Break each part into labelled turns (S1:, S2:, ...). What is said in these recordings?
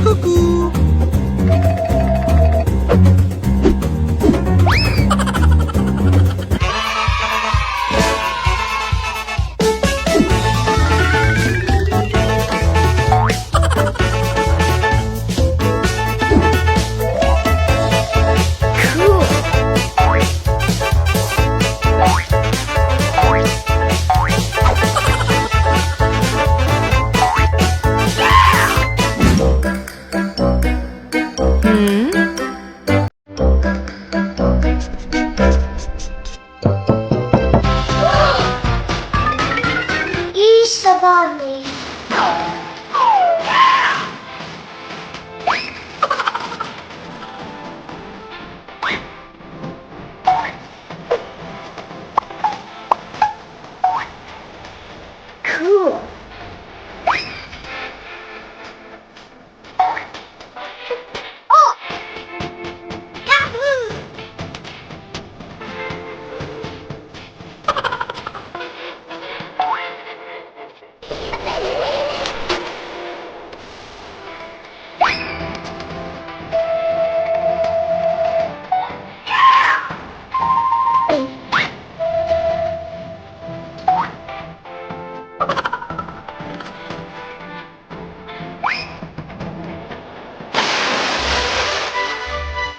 S1: Cuckoo.
S2: Easter Bunny. Cool. Oh! Yahoo!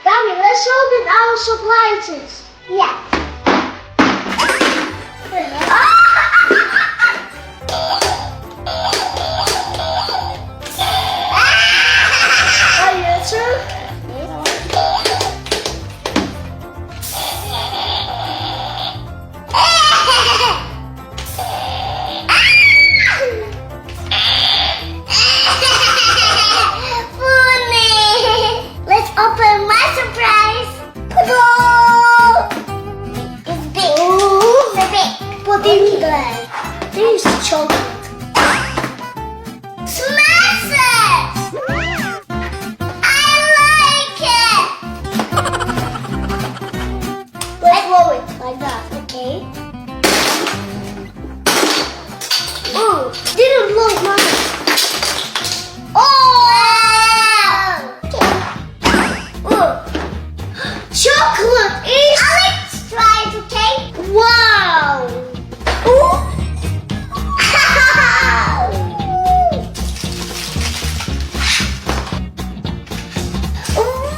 S2: Gaby, let's open our surprises. Yeah. Are you sure? Let's open my surprise. It's big. It's big. What do you got? This is chocolate. Smash it! I like it. Let's roll it like that, okay? Ooh, didn't blow mine. Oh! Chocolate is. Let's try it, okay? Wow! Ooh.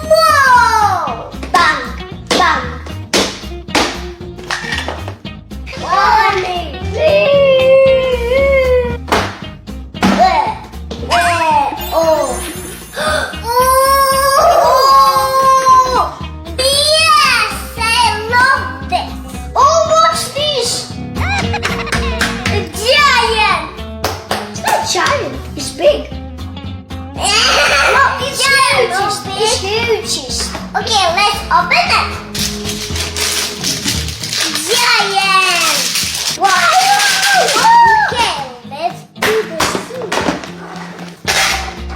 S2: Whoa! Bang! Bang! One, two. Oh! Giant. It's big. No, it's huge. It's huge. Okay, let's open it. Giant. Wow. Okay, let's do this.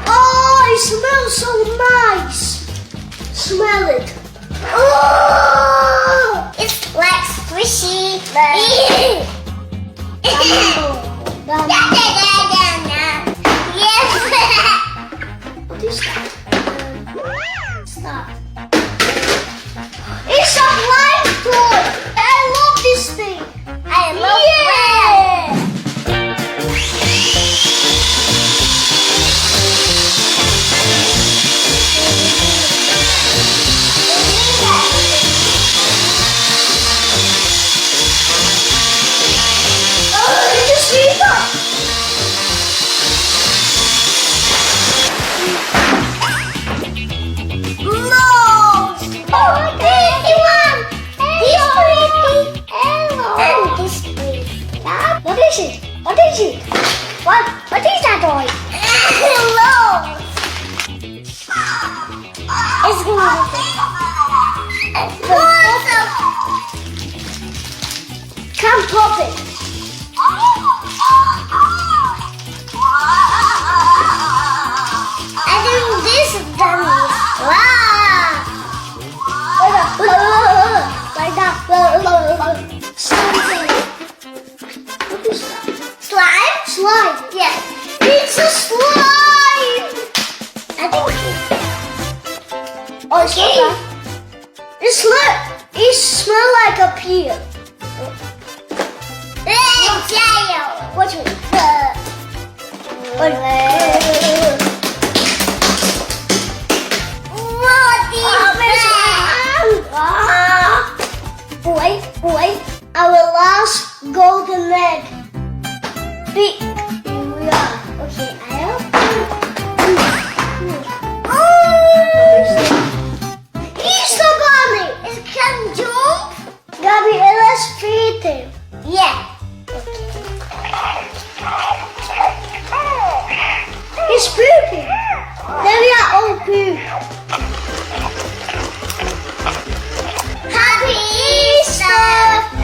S2: Oh, it smells so nice. Smell it. Oh, it's like squishy. Yes. What is that? Stop. It's a slime toy. I love this thing. I love it. What is it? What is it? What is that toy? Hello! It's going to come pop it. I think this is dummy. Wow! Like that. Something. It's look. It smells like a peel. Watch me. Wait. Our last golden egg. Big. Here we are. Okay, I have. Easter bunny. It can jump. Gaby, let's feed him. Yeah. He's pooping. Then we are all poop. Happy Easter!